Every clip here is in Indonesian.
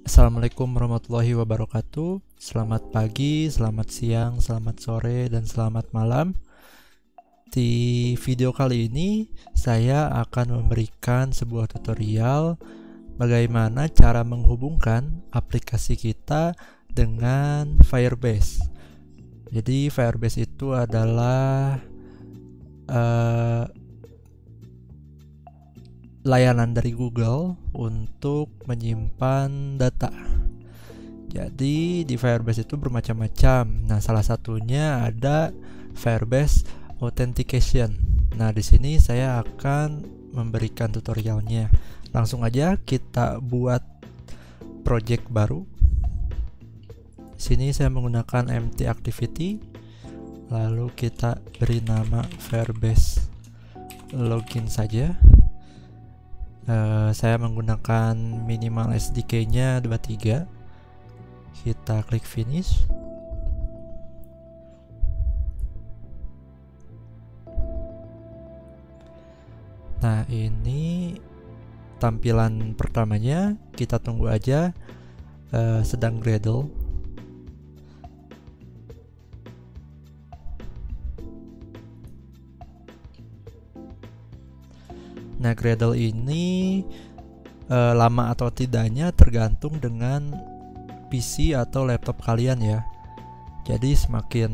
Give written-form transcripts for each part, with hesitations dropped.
Assalamualaikum warahmatullahi wabarakatuh. Selamat pagi, selamat siang, selamat sore, dan selamat malam. Di video kali ini saya akan memberikan sebuah tutorial bagaimana cara menghubungkan aplikasi kita dengan Firebase. Jadi Firebase itu adalah layanan dari Google untuk menyimpan data. Jadi di Firebase itu bermacam-macam. Nah, salah satunya ada Firebase Authentication. Nah, di sini saya akan memberikan tutorialnya. Langsung aja kita buat project baru. Di sini saya menggunakan empty activity. Lalu kita beri nama Firebase login saja. Saya menggunakan minimal SDK-nya 23. Kita klik finish. Nah, ini tampilan pertamanya. Kita tunggu aja, sedang Gradle. Nah, Gradle ini lama atau tidaknya tergantung dengan PC atau laptop kalian ya. Jadi semakin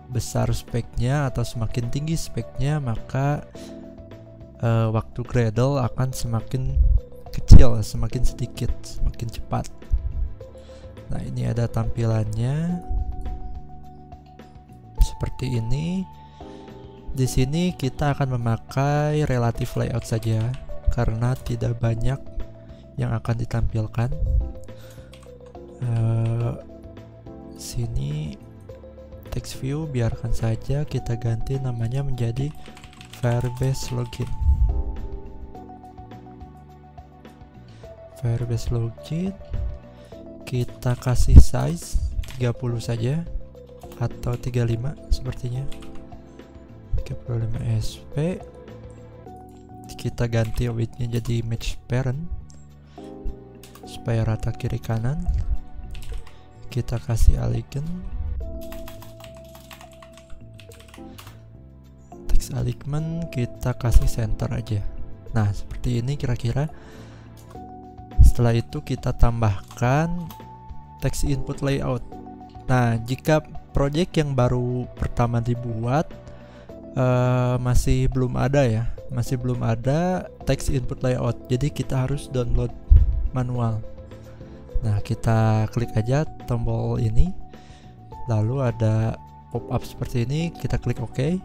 besar speknya atau semakin tinggi speknya, maka waktu Gradle akan semakin kecil, semakin sedikit, semakin cepat. Nah, ini ada tampilannya seperti ini. Di sini kita akan memakai relative layout saja karena tidak banyak yang akan ditampilkan. Sini text view biarkan saja, kita ganti namanya menjadi Firebase login. Firebase login, kita kasih size 30 saja atau 35 sepertinya. 35 SP. Kita ganti widthnya jadi match parent supaya rata kiri kanan. Kita kasih alignment, text alignment kita kasih center aja. Nah, seperti ini kira-kira. Setelah itu kita tambahkan text input layout. Nah, jika project yang baru pertama dibuat masih belum ada text input layout, jadi kita harus download manual. Nah, kita klik aja tombol ini, lalu ada pop up seperti ini, kita klik OK.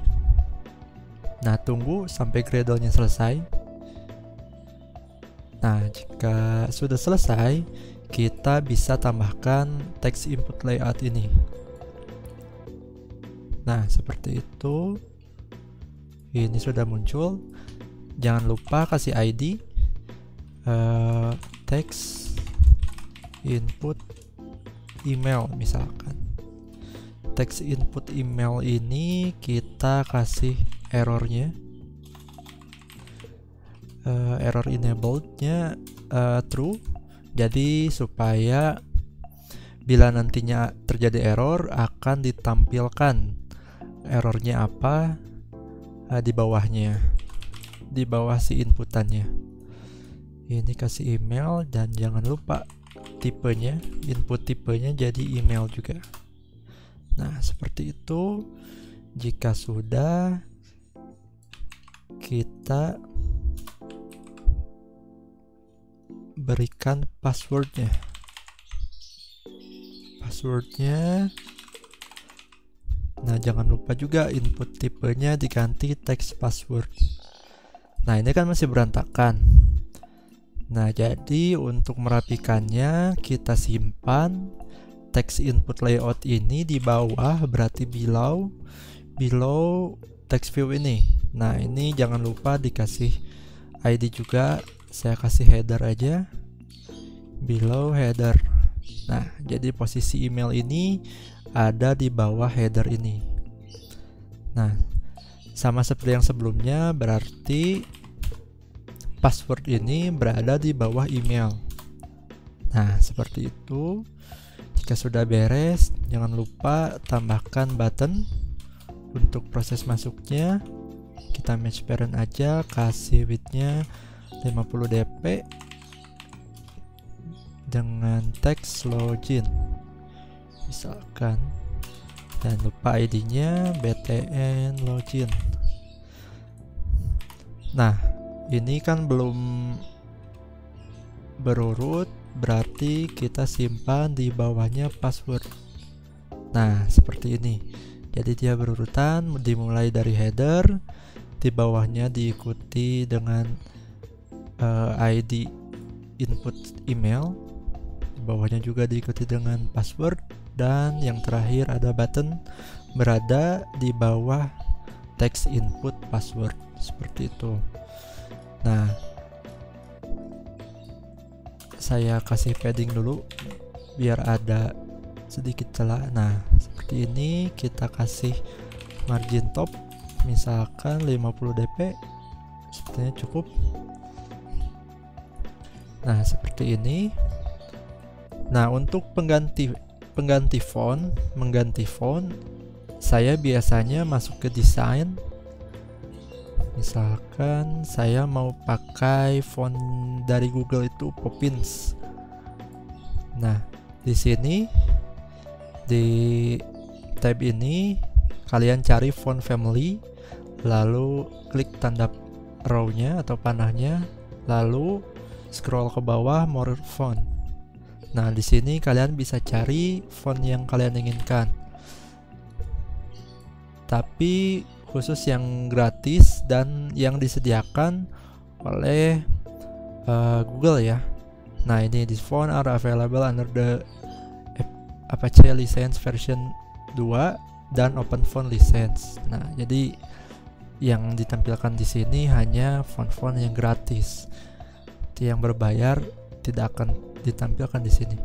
Nah, tunggu sampai Gradle-nya selesai. Nah, jika sudah selesai, kita bisa tambahkan text input layout ini. Nah, seperti itu. Ini sudah muncul. Jangan lupa kasih ID text input email misalkan. Text input email ini kita kasih errornya, error enabled-nya true. Jadi supaya bila nantinya terjadi error akan ditampilkan errornya apa di bawahnya, di bawah si inputannya. Ini kasih email dan jangan lupa tipenya, input tipenya jadi email juga. Nah, seperti itu. Jika sudah, kita berikan passwordnya. Nah, jangan lupa juga input tipenya diganti text password. Nah, ini kan masih berantakan. Nah, jadi untuk merapikannya kita simpan text input layout ini di bawah, berarti below text view ini. Nah, ini jangan lupa dikasih ID juga. Saya kasih header aja, below header. Nah, jadi posisi email ini ada di bawah header ini. Nah, sama seperti yang sebelumnya, berarti password ini berada di bawah email. Nah, seperti itu. Jika sudah beres, jangan lupa tambahkan button untuk proses masuknya. Kita match parent aja, kasih widthnya 50 dp dengan teks login misalkan, dan lupa ID-nya btn login. Nah, ini kan belum berurut, berarti kita simpan di bawahnya password. Nah, seperti ini. Jadi dia berurutan, dimulai dari header, di bawahnya diikuti dengan ID input email, di bawahnya juga diikuti dengan password, dan yang terakhir ada button berada di bawah teks input password, seperti itu. Nah, saya kasih padding dulu biar ada sedikit celah. Nah, seperti ini. Kita kasih margin top misalkan 50 dp, sepertinya cukup. Nah, seperti ini. Nah, untuk mengganti font, saya biasanya masuk ke desain. Misalkan saya mau pakai font dari Google itu Poppins. Nah, di sini di tab ini kalian cari font family, lalu klik tanda arrow-nya atau panahnya, lalu scroll ke bawah more font. Nah, di sini kalian bisa cari font yang kalian inginkan. Tapi khusus yang gratis dan yang disediakan oleh Google ya. Nah, ini these font are available under the Apache license version 2 dan Open Font license. Nah, jadi yang ditampilkan di sini hanya font-font yang gratis. Yang berbayar tidak akan ditampilkan di sini.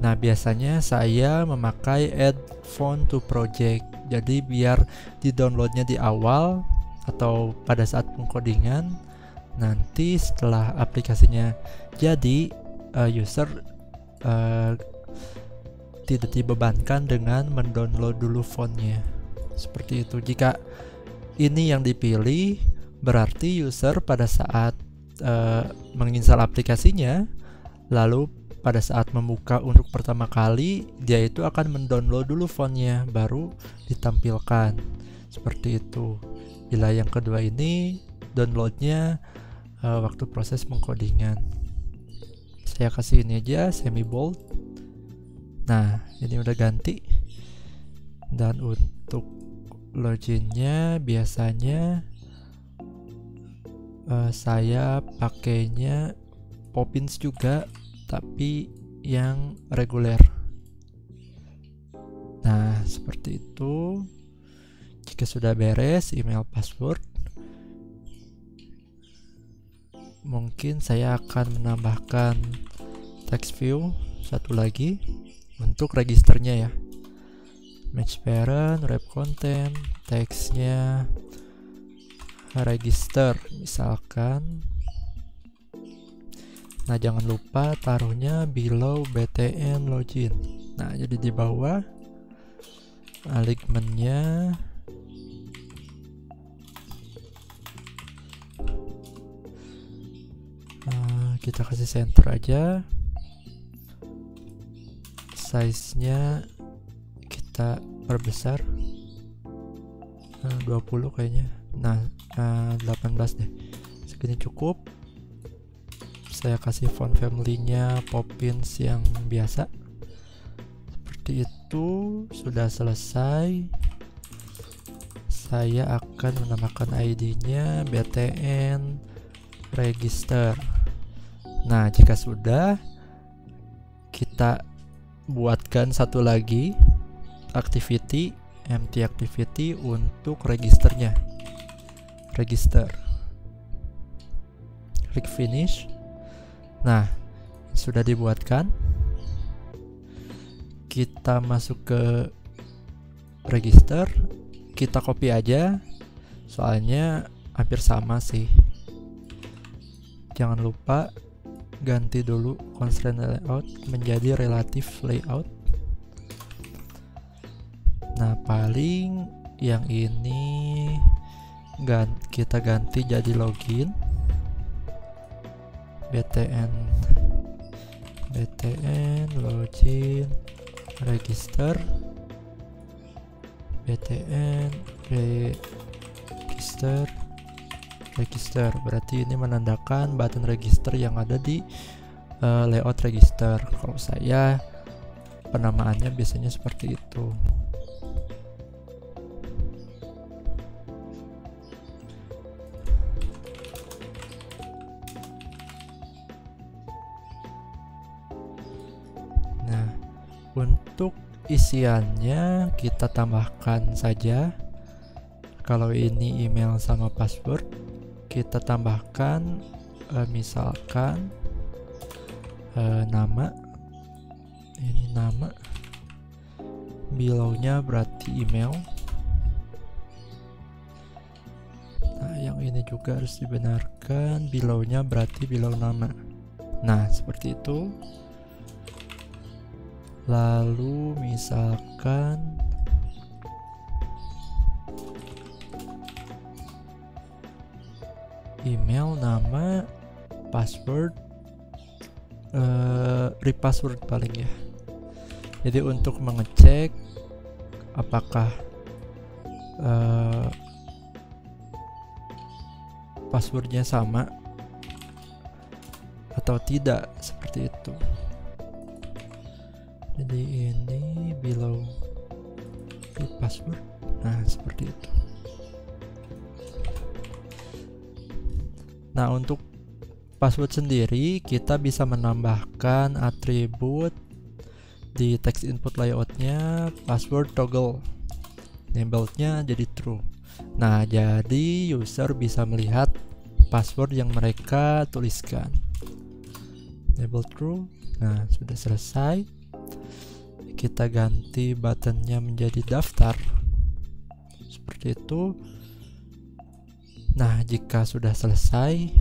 Nah, biasanya saya memakai add font to project. Jadi biar di-downloadnya di awal atau pada saat pengkodingan, nanti setelah aplikasinya jadi, user tidak dibebankan dengan mendownload dulu fontnya. Seperti itu. Jika ini yang dipilih, berarti user pada saat menginstal aplikasinya, lalu pada saat membuka untuk pertama kali, dia itu akan mendownload dulu fontnya, baru ditampilkan. Seperti itu. Bila yang kedua ini, downloadnya waktu proses pengkodingan. Saya kasih ini aja, semi bold. Nah, ini udah ganti. Dan untuk loginnya biasanya saya pakainya Poppins juga, tapi yang reguler. Nah, seperti itu. Jika sudah beres email password, mungkin saya akan menambahkan text view satu lagi untuk registernya ya. Match parent, wrap content, teksnya register misalkan. Nah, jangan lupa taruhnya below btn login. Nah, jadi di bawah alignment-nya kita kasih center aja. Size-nya kita perbesar 20 kayaknya. Nah, 18 deh. Segini cukup. Saya kasih font family-nya Poppins yang biasa. Seperti itu. Sudah selesai. Saya akan menambahkan ID-nya btn register. Nah, jika sudah, kita buatkan satu lagi activity, empty activity untuk registernya. Register. Klik finish. Nah, sudah dibuatkan. Kita masuk ke register. Kita copy aja, soalnya hampir sama sih. Jangan lupa ganti dulu constraint layout menjadi relative layout. Nah, paling yang ini kita ganti jadi login btn login register btn register. Berarti ini menandakan button register yang ada di layout register. Kalau saya penamaannya biasanya seperti itu. Nah, untuk isiannya kita tambahkan saja. Kalau ini email sama password, kita tambahkan misalkan nama. Ini nama, below-nya berarti email. Nah, yang ini juga harus dibenarkan, below-nya berarti below nama. Nah, seperti itu. Lalu misalkan email, nama, password, repassword paling ya. Jadi untuk mengecek apakah passwordnya sama atau tidak, seperti itu. Jadi ini below password. Nah, seperti itu. Nah, untuk password sendiri kita bisa menambahkan atribut di text input layoutnya, password toggle, enabled-nya jadi true. Nah, jadi user bisa melihat password yang mereka tuliskan. Enable true. Nah, sudah selesai. Kita ganti buttonnya menjadi daftar, seperti itu. Nah, jika sudah selesai,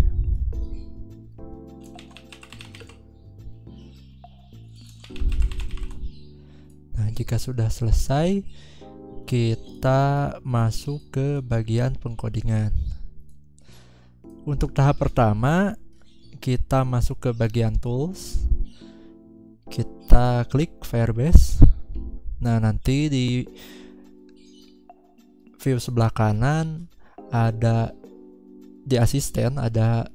kita masuk ke bagian pengkodingan. Untuk tahap pertama, kita masuk ke bagian tools. Kita klik Firebase. Nah, nanti di view sebelah kanan ada di asisten ada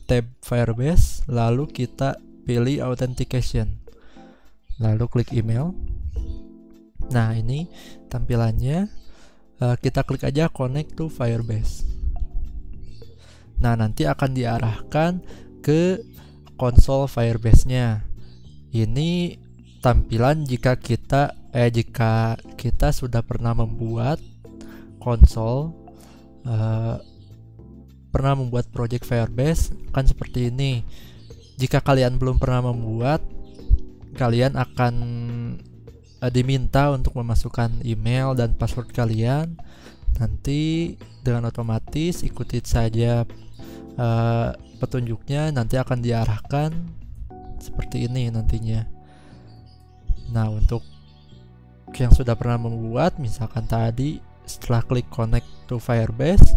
tab Firebase, lalu kita pilih authentication, lalu klik email. Nah, ini tampilannya. Kita klik aja connect to Firebase. Nah, nanti akan diarahkan ke konsol Firebase-nya. Ini tampilan jika kita sudah pernah membuat konsol, pernah membuat project Firebase, kan seperti ini. Jika kalian belum pernah membuat, kalian akan diminta untuk memasukkan email dan password kalian. Nanti dengan otomatis ikuti saja petunjuknya, nanti akan diarahkan seperti ini nantinya. Nah, untuk yang sudah pernah membuat, misalkan tadi setelah klik connect to Firebase,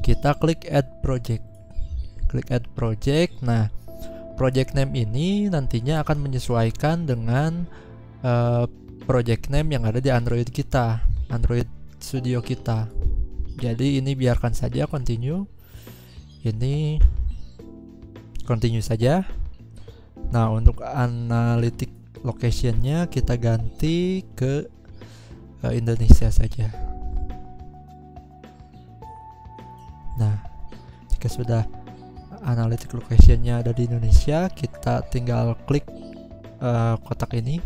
kita klik add project. Klik add project. Nah, project name ini nantinya akan menyesuaikan dengan project name yang ada di Android kita, Android Studio kita. Jadi ini biarkan saja continue. Ini continue saja. Nah, untuk analytic location-nya kita ganti ke Indonesia saja. Nah, jika sudah analytic location-nya ada di Indonesia, kita tinggal klik kotak ini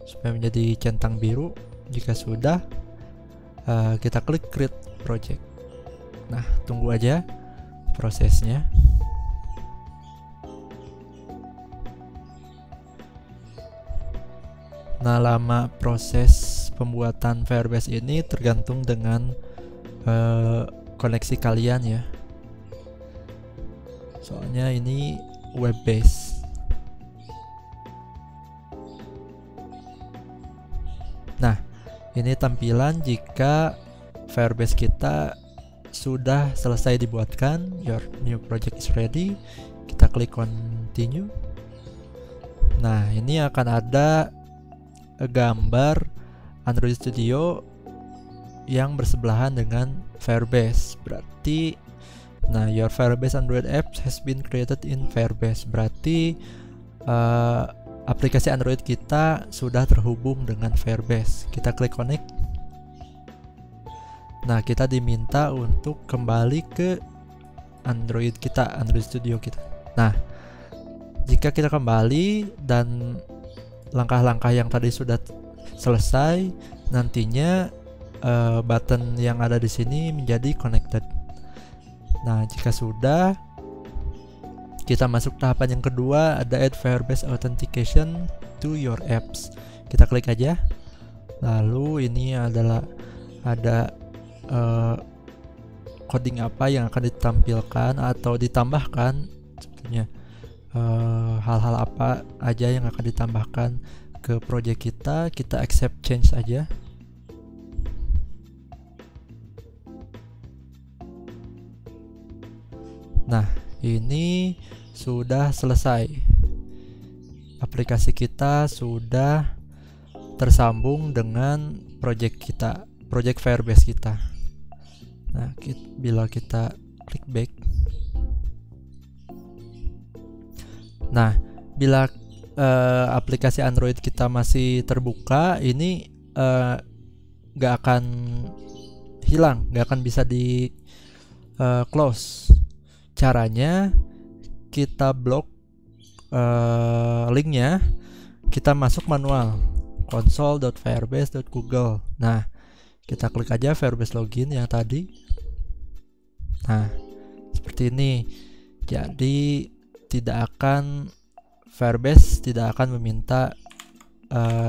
supaya menjadi centang biru. Jika sudah, kita klik create project. Nah, tunggu aja prosesnya. Nah, lama proses pembuatan Firebase ini tergantung dengan koneksi kalian ya. Soalnya ini web base. Nah, ini tampilan jika Firebase kita sudah selesai dibuatkan. Your new project is ready. Kita klik continue. Nah, ini akan ada gambar Android Studio yang bersebelahan dengan Firebase. Berarti, nah, your Firebase Android app has been created in Firebase. Berarti aplikasi Android kita sudah terhubung dengan Firebase. Kita klik connect. Nah, kita diminta untuk kembali ke Android kita, Android Studio kita. Nah, jika kita kembali dan langkah-langkah yang tadi sudah selesai, nantinya button yang ada di sini menjadi connected. Nah, jika sudah, kita masuk tahapan yang kedua, ada add Firebase authentication to your apps. Kita klik aja. Lalu ini adalah ada coding apa yang akan ditampilkan atau ditambahkan, sebetulnya hal-hal apa aja yang akan ditambahkan ke project kita. Kita accept change aja. Nah, ini sudah selesai. Aplikasi kita sudah tersambung dengan project kita, project Firebase kita. Nah, bila kita klik back, nah, bila aplikasi Android kita masih terbuka, ini gak akan hilang, gak akan bisa di close. Caranya, kita blok linknya, kita masuk manual console.firebase.google. Nah, kita klik aja Firebase login yang tadi. Nah, seperti ini. Jadi Firebase tidak akan meminta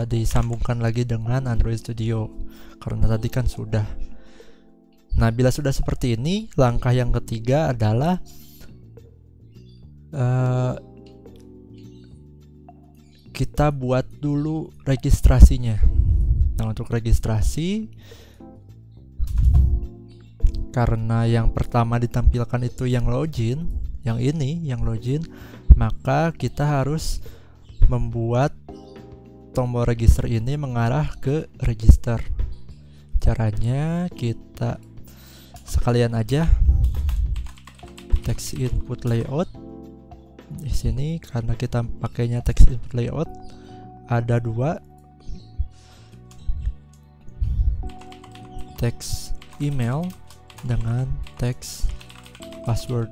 disambungkan lagi dengan Android Studio, karena tadi kan sudah. Nah, bila sudah seperti ini, langkah yang ketiga adalah kita buat dulu registrasinya. Nah, untuk registrasi, karena yang pertama ditampilkan itu yang login, yang ini yang login, maka kita harus membuat tombol register ini mengarah ke register. Caranya, kita sekalian aja text input layout di sini. Karena kita pakainya text input layout, ada dua, text email dengan text password.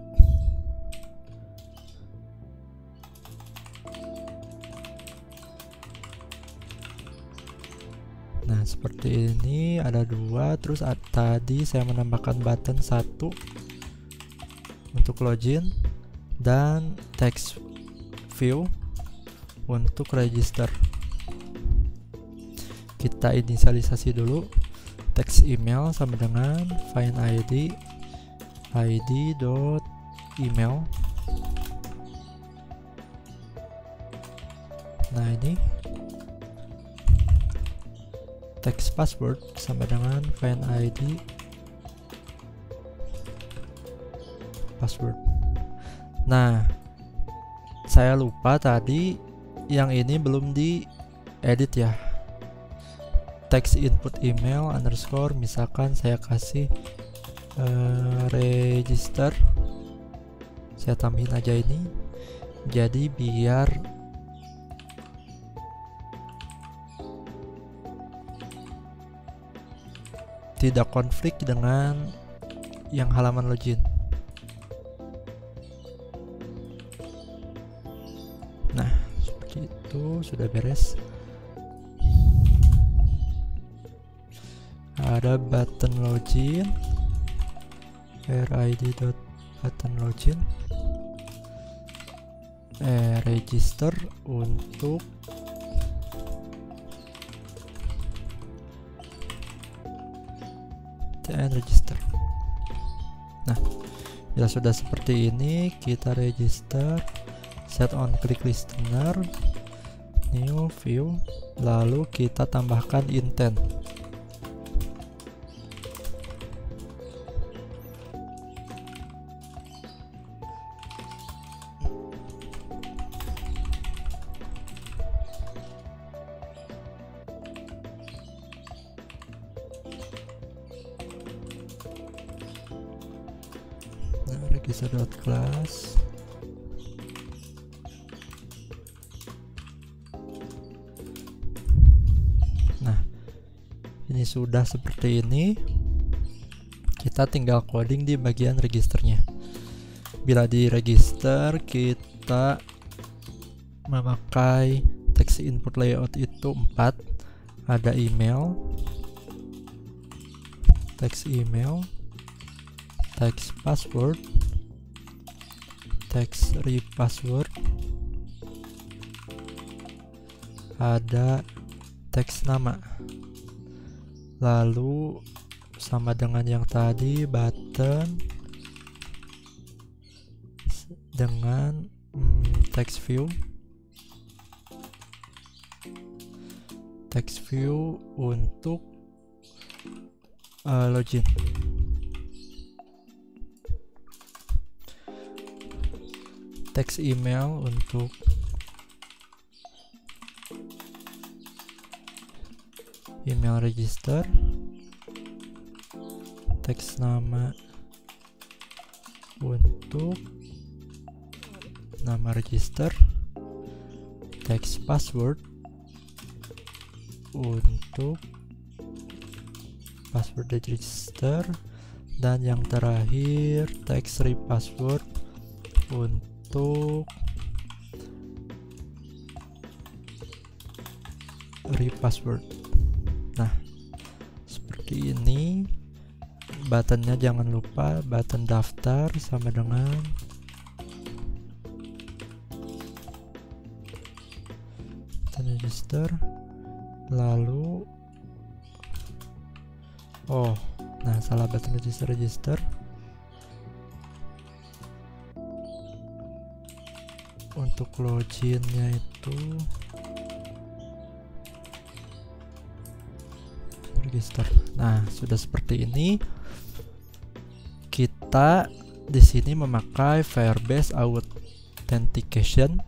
Nah, seperti ini ada dua. Terus tadi saya menambahkan button satu untuk login dan text view untuk register. Kita inisialisasi dulu. Text email sama dengan find id.email. Nah, ini text password sama dengan find id password. Nah, saya lupa tadi yang ini belum diedit ya. Text input email underscore, misalkan saya kasih register, saya tambahin aja ini, jadi biar tidak konflik dengan yang halaman login. Nah, seperti itu, sudah beres. Ada button login, rid.button login, register untuk register. Nah, bila sudah seperti ini, kita register set on click listener, new view, lalu kita tambahkan intent. Register.class. Nah, ini sudah seperti ini. Kita tinggal coding di bagian registernya. Bila di register kita memakai text input layout itu 4. Ada email, text email, text password, text repassword, ada teks nama. Lalu sama dengan yang tadi, button dengan text view. Text view untuk login. Text email untuk email register. Teks nama untuk nama register. Teks password untuk password register, dan yang terakhir teks repassword untuk repassword. Nah, seperti ini. Buttonnya jangan lupa button daftar sama dengan button register. Lalu salah button register. Untuk loginnya itu register. Nah, sudah seperti ini. Kita di sini memakai Firebase Authentication.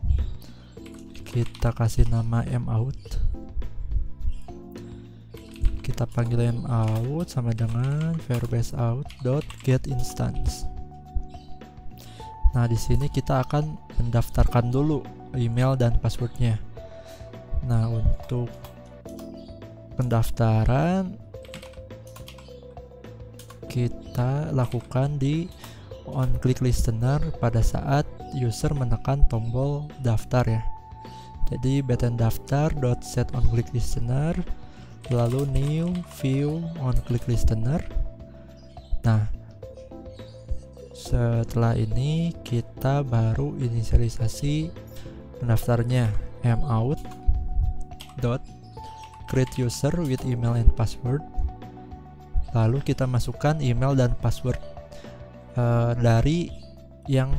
Kita kasih nama mout. Kita panggil mout sama dengan Firebase out.getInstance. Nah, di sini kita akan mendaftarkan dulu email dan passwordnya. Nah, untuk pendaftaran kita lakukan di on click listener pada saat user menekan tombol daftar ya. Jadi button daftar .set on click listener, lalu new view on click listener. Nah, setelah ini kita baru inisialisasi pendaftarnya, mout create user with email and password. Lalu kita masukkan email dan password dari yang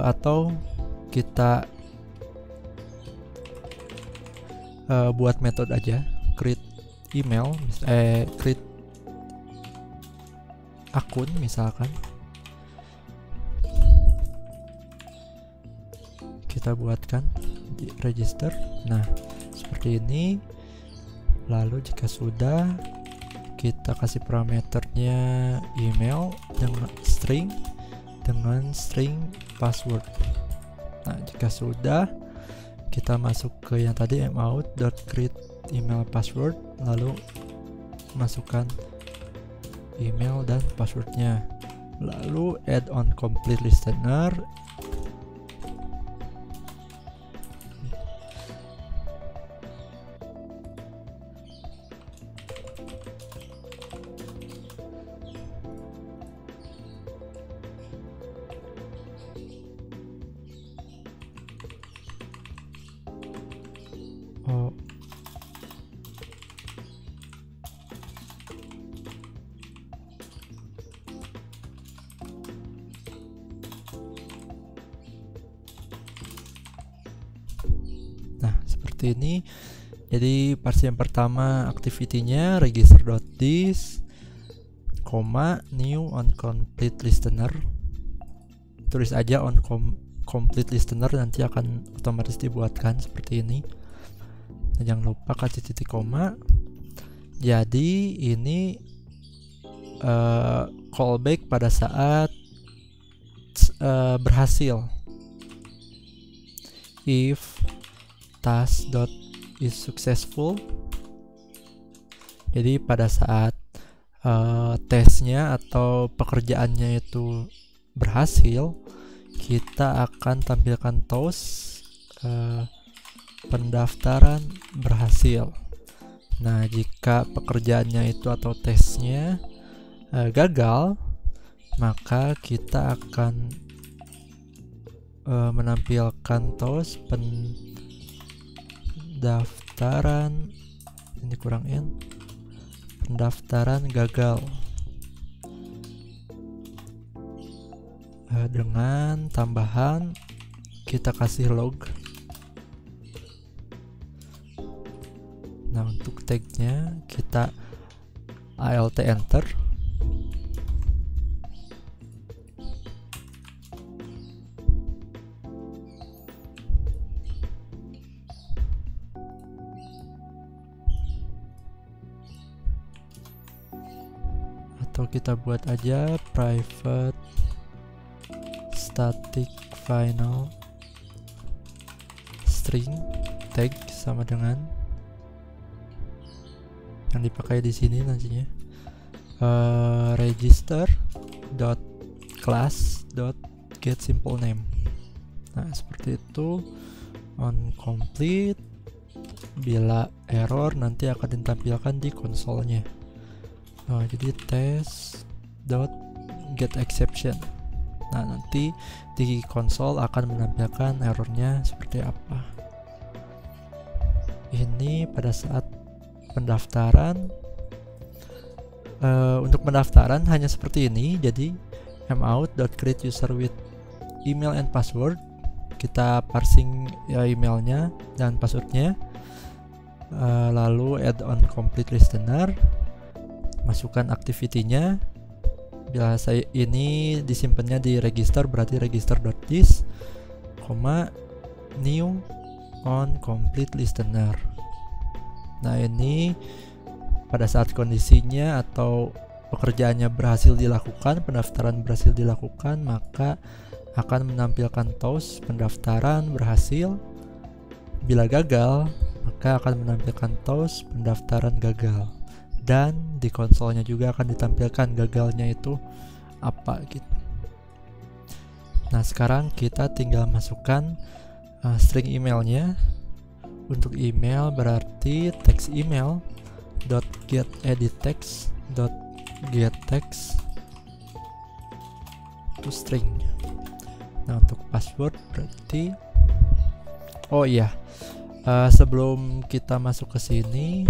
atau kita buat metode aja, create email, create akun misalkan. Kita buatkan di register. Nah, seperti ini. Lalu jika sudah, kita kasih parameternya email dengan string password. Nah, jika sudah, kita masuk ke yang tadi mout.create email password, lalu masukkan email dan passwordnya, lalu add on complete listener. seperti ini. Jadi parsi yang pertama activity-nya register.this, new on complete listener. Tulis aja on complete listener, nanti akan otomatis dibuatkan seperti ini. Nah, jangan lupa kasih titik koma. Jadi ini callback pada saat berhasil. If task dot is successful, jadi pada saat tesnya atau pekerjaannya itu berhasil, kita akan tampilkan toast pendaftaran berhasil. Nah, jika pekerjaannya itu atau tesnya gagal, maka kita akan menampilkan toast pendaftaran, ini kurang n, pendaftaran gagal, dengan tambahan kita kasih log. Nah, untuk tagnya kita alt enter. Atau kita buat aja private static final string tag sama dengan yang dipakai di sini nantinya, register dot class dot get simple name. Nah, seperti itu. On complete, bila error nanti akan ditampilkan di konsolnya. Jadi test dot get exception. Nah, nanti di konsol akan menampilkan errornya seperti apa. Ini pada saat pendaftaran. Untuk pendaftaran hanya seperti ini. Jadi mout.create user with email and password, kita parsing emailnya dan passwordnya, lalu add on complete listener, masukkan activity-nya. Bila saya ini disimpannya di register, berarti register.this, new on complete listener. Nah, ini pada saat kondisinya atau pekerjaannya berhasil dilakukan, pendaftaran berhasil dilakukan, maka akan menampilkan toast pendaftaran berhasil. Bila gagal, maka akan menampilkan toast pendaftaran gagal. Dan di konsolnya juga akan ditampilkan gagalnya itu apa gitu. Nah, sekarang kita tinggal masukkan string emailnya. Untuk email berarti text email dot get edit text dot get text to string. Nah, untuk password berarti sebelum kita masuk ke sini,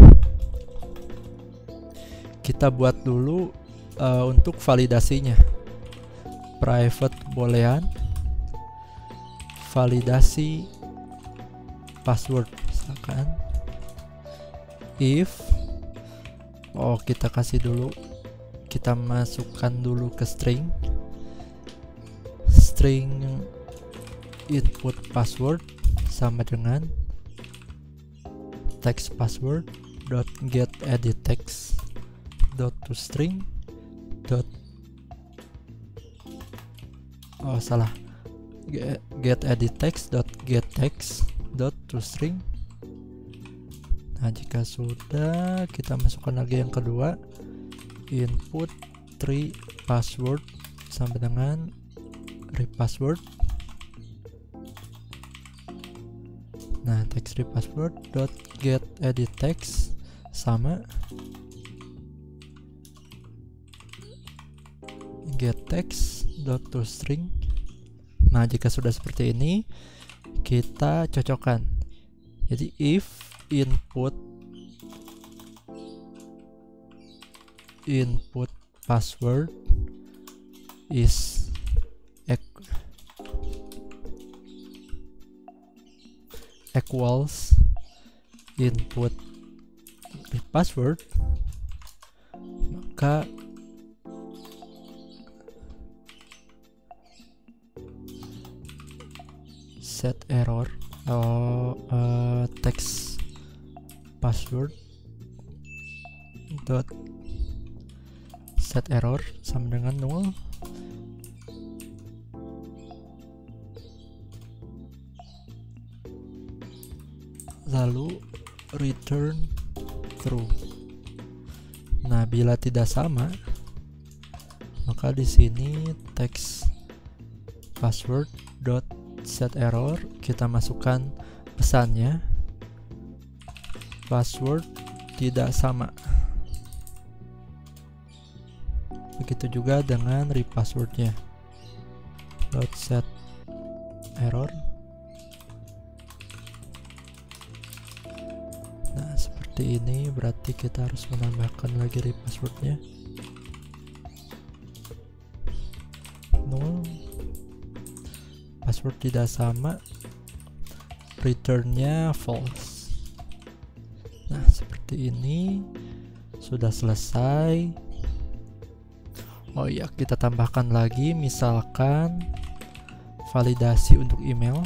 kita buat dulu untuk validasinya. Private boolean validasi password, misalkan if kita kasih dulu, kita masukkan dulu ke string input password sama dengan text password dot get edit text dot to string dot get edit text dot get text dot to string. Nah, jika sudah, kita masukkan lagi yang kedua, input tree password sampai dengan repassword. Nah, text repassword dot get edit text sama get text dot to string. Nah, jika sudah seperti ini, kita cocokkan. Jadi if input password is equals input password, maka set error text password dot set error sama dengan 0. Lalu return true. Nah, bila tidak sama, maka di sini text password dot set error kita masukkan pesannya password tidak sama. Begitu juga dengan repasswordnya dot set error. Nah, seperti ini, berarti kita harus menambahkan lagi repasswordnya 0, password tidak sama, returnnya false. Nah, seperti ini sudah selesai. Oh iya, kita tambahkan lagi misalkan validasi untuk email.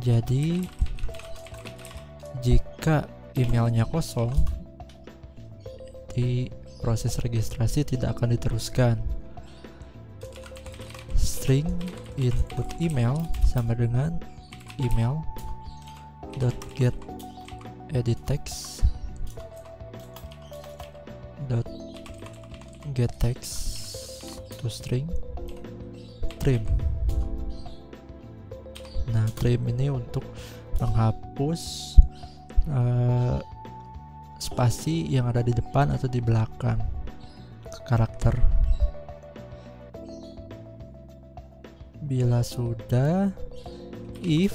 Jadi jika emailnya kosong, di proses registrasi tidak akan diteruskan. String input email sama dengan email dot get edit text dot get text to string trim. Nah, trim ini untuk menghapus spasi yang ada di depan atau di belakang karakter. Bila sudah, if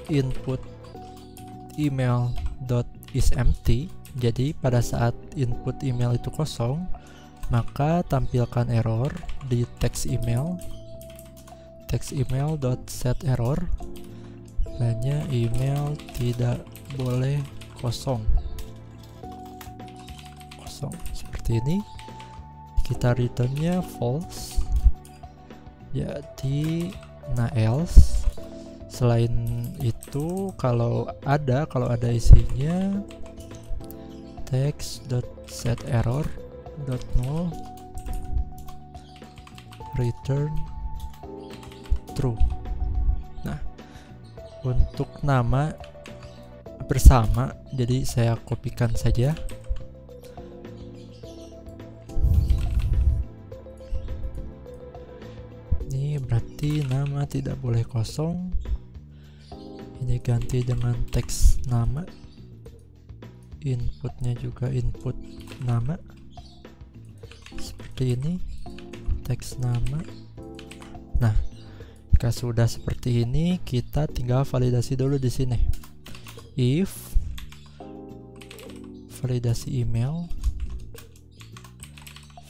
input email dot is empty, jadi pada saat input email itu kosong, maka tampilkan error di text email dot set error, hanya email tidak boleh kosong seperti ini. Kita returnnya false. Jadi nah, else selain itu kalau ada isinya text dot set error dot null return true. Nah, untuk nama bersama, jadi saya kopikan saja. Ini berarti nama tidak boleh kosong. Ini ganti dengan teks nama. Inputnya juga input nama. Seperti ini, teks nama. Nah, jika sudah seperti ini, kita tinggal validasi dulu di sini. If validasi email,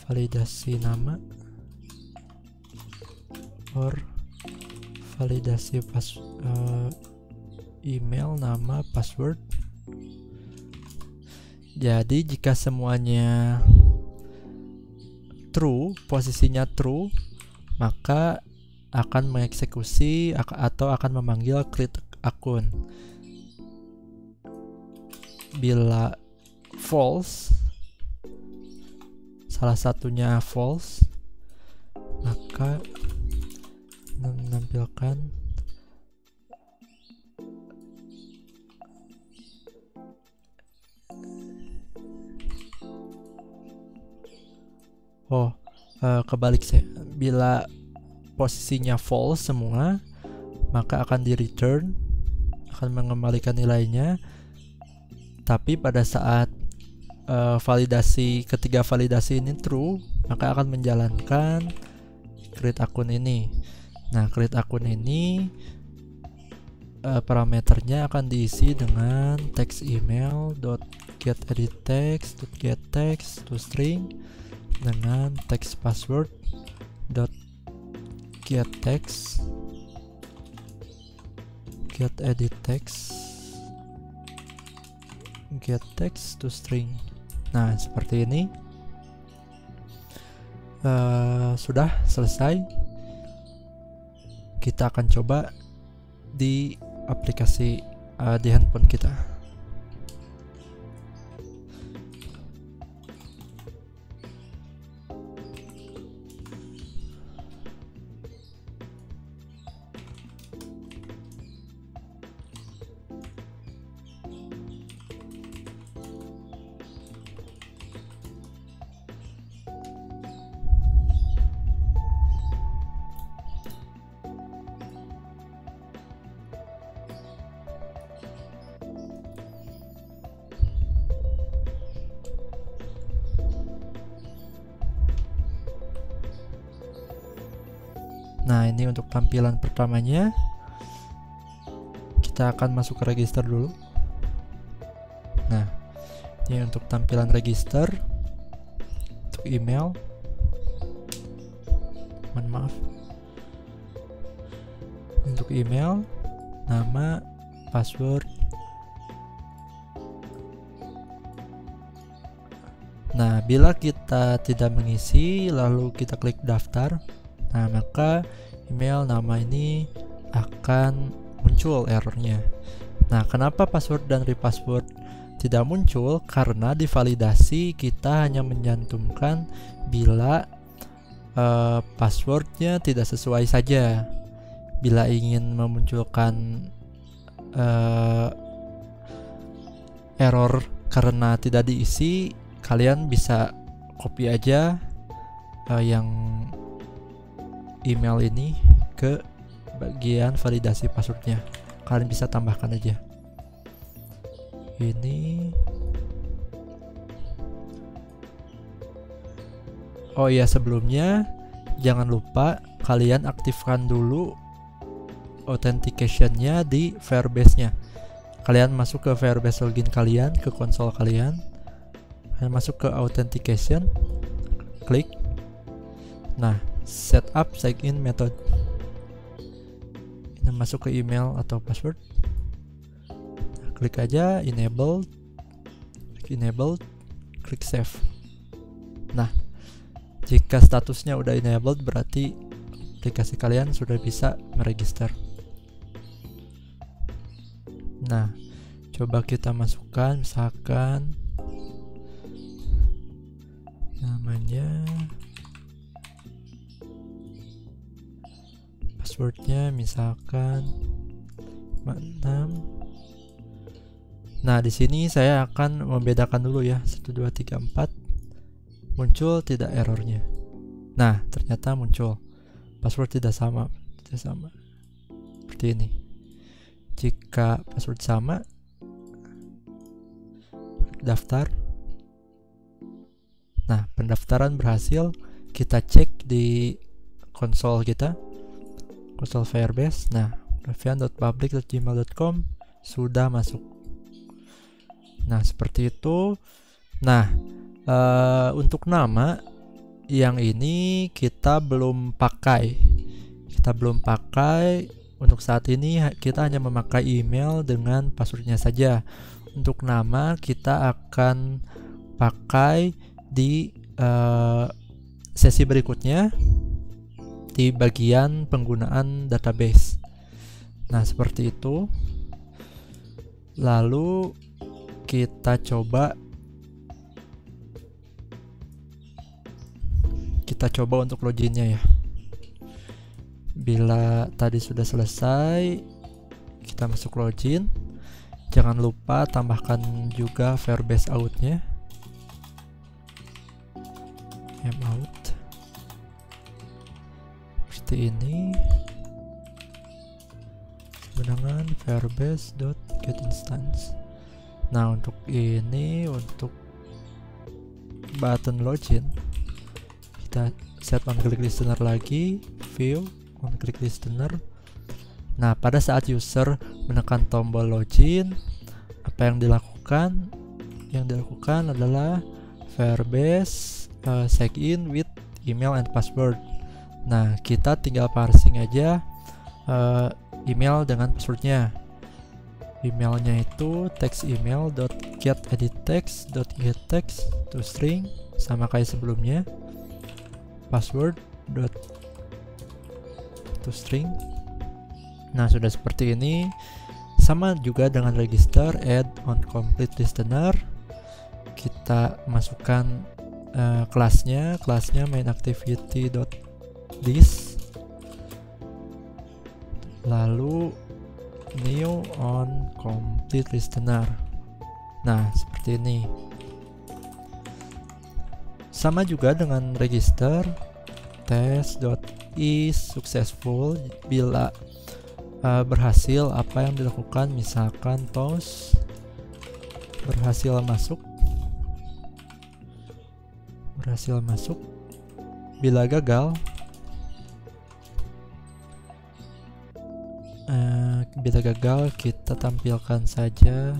validasi nama, or validasi email, nama, password. Jadi jika semuanya true, posisinya true, maka akan mengeksekusi atau akan memanggil create akun. Bila false, salah satunya false, maka menampilkan kebalik saya. Bila posisinya false semua, maka akan di return, akan mengembalikan nilainya. Tapi pada saat ketiga validasi ini true, maka akan menjalankan create akun ini. Nah, create akun ini parameternya akan diisi dengan text email dot get edit text dot get text to string dengan text password dot get text get edit text, get text to string. Nah, seperti ini. Sudah selesai. Kita akan coba di aplikasi di handphone kita. Nah, ini untuk tampilan pertamanya. Kita akan masuk ke register dulu. Nah, ini untuk tampilan register. Untuk email. Mohon maaf. Untuk email, nama, password. Nah, bila kita tidak mengisi, lalu kita klik daftar. Nah, maka email nama ini akan muncul errornya. Nah, kenapa password dan repassword tidak muncul? Karena di validasi kita hanya mencantumkan bila passwordnya tidak sesuai saja. Bila ingin memunculkan error karena tidak diisi, kalian bisa copy aja yang email ini ke bagian validasi passwordnya. Kalian bisa tambahkan aja. Ini. Oh iya, sebelumnya jangan lupa kalian aktifkan dulu authentication-nya di Firebase-nya. Kalian masuk ke Firebase login kalian, ke konsol kalian. Kalian masuk ke authentication, klik. Nah, setup sign-in method. Ini masuk ke email atau password. Nah, klik aja enabled, klik save. Nah, jika statusnya udah enabled, berarti aplikasi kalian sudah bisa meregister. Nah, coba kita masukkan misalkan namanya, passwordnya misalkan 6. Nah, di sini saya akan membedakan dulu ya, 1 2 3 4. Muncul tidak errornya. Nah, ternyata muncul password tidak sama. Seperti ini. Jika password sama, daftar. Nah, pendaftaran berhasil. Kita cek di konsol kita, konsol Firebase. Nah, rafian.public@gmail.com sudah masuk. Nah, seperti itu. Nah, untuk nama yang ini kita belum pakai. Untuk saat ini kita hanya memakai email dengan passwordnya saja. Untuk nama kita akan pakai di sesi berikutnya di bagian penggunaan database. Nah, seperti itu. Lalu kita coba untuk loginnya ya. Bila tadi sudah selesai, kita masuk login. Jangan lupa tambahkan juga Firebase out-nya. Out seperti ini. Kemudian firebase.getInstance. Nah, untuk ini, untuk button login, kita set on click listener lagi, view on click listener. Nah, pada saat user menekan tombol login, apa yang dilakukan? Yang dilakukan adalah Firebase sign in with email and password. Nah, kita tinggal parsing aja email dengan passwordnya. emailnya itu text email.getEditText.getText to string sama kayak sebelumnya, password to string. Nah, sudah seperti ini. Sama juga dengan register add on complete listener. Kita masukkan kelasnya main activity.this, lalu new on complete listener. Nah, seperti ini. Sama juga dengan register test.is successful bila berhasil apa yang dilakukan, misalkan toast berhasil masuk. Bila gagal, kita tampilkan saja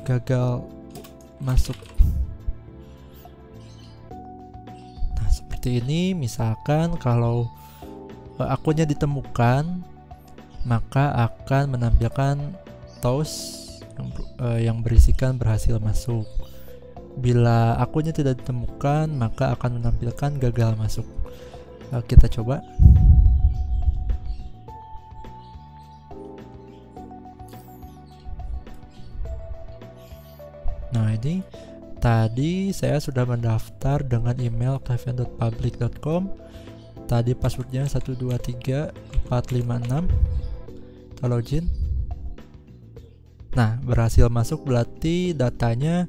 gagal masuk. Nah, seperti ini. Misalkan kalau akunnya ditemukan, maka akan menampilkan toast yang berisikan berhasil masuk. Bila akunnya tidak ditemukan, maka akan menampilkan gagal masuk. Kita coba. Nah, ini tadi saya sudah mendaftar dengan email kevin.public.com. Tadi passwordnya 123456. Kita login. Nah, berhasil masuk berarti datanya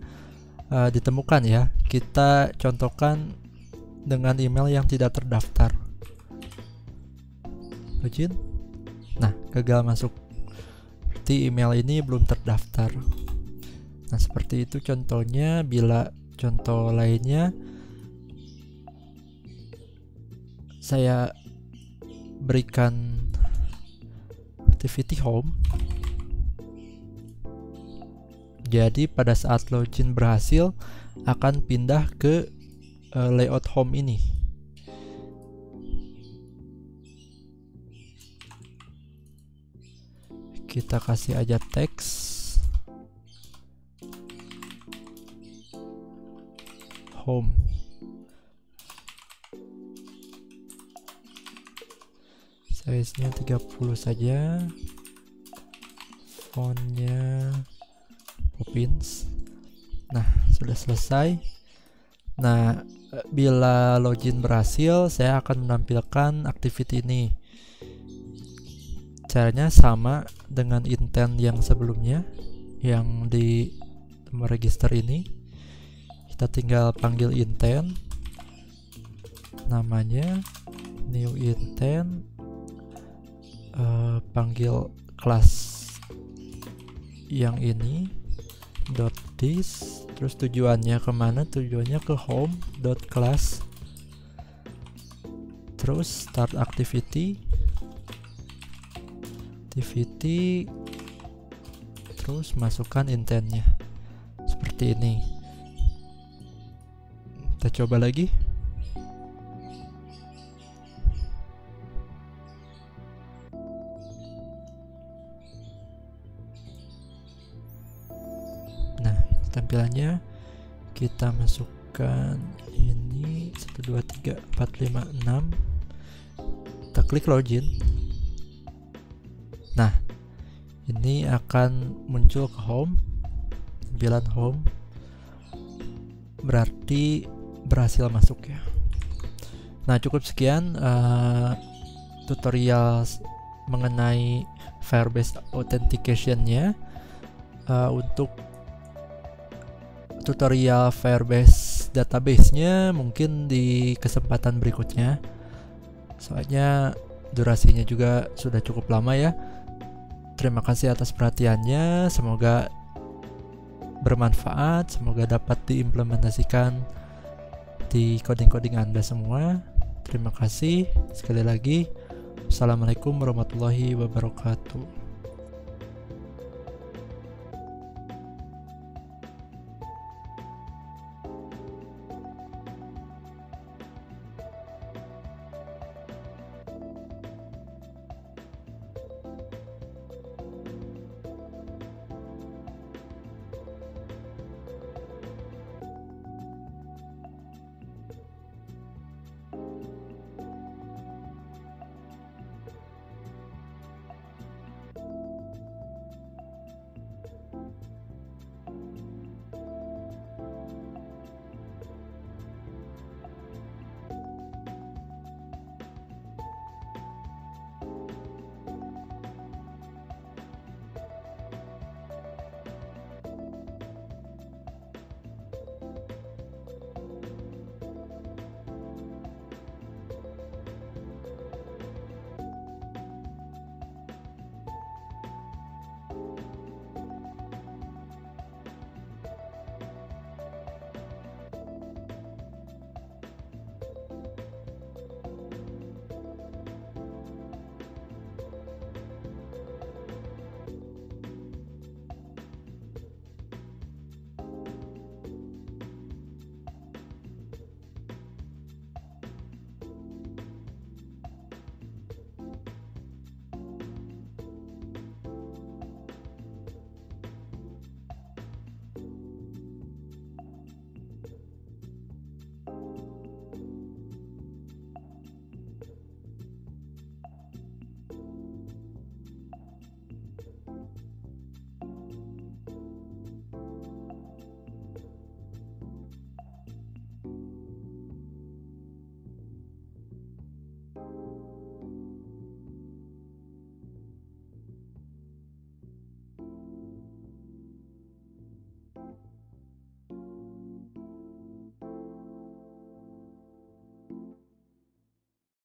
ditemukan ya. Kita contohkan dengan email yang tidak terdaftar. Login. Nah, gagal masuk. Berarti email ini belum terdaftar. Nah, seperti itu contohnya. Bila contoh lainnya, saya berikan activity home. Jadi pada saat login berhasil akan pindah ke layout home ini. Kita kasih aja teks home. Size-nya 30 saja. Fontnya Poppins. Nah, sudah selesai. Nah, bila login berhasil, saya akan menampilkan activity ini. Caranya sama dengan intent yang sebelumnya, yang di register ini. Kita tinggal panggil intent, namanya new intent, panggil kelas yang ini .this, terus tujuannya kemana? Tujuannya ke home.class, terus start activity, terus masukkan intentnya seperti ini. Kita coba lagi. Tampilannya kita masukkan ini 1 2 3 4 5 6. Kita klik login. Nah, ini akan muncul ke home, tampilan home, berarti berhasil masuk ya. Nah, cukup sekian tutorial mengenai Firebase Authentication-nya. Untuk tutorial Firebase database-nya mungkin di kesempatan berikutnya, soalnya durasinya juga sudah cukup lama ya. Terima kasih atas perhatiannya, semoga bermanfaat, semoga dapat diimplementasikan di coding-coding Anda semua. Terima kasih sekali lagi. Assalamualaikum warahmatullahi wabarakatuh.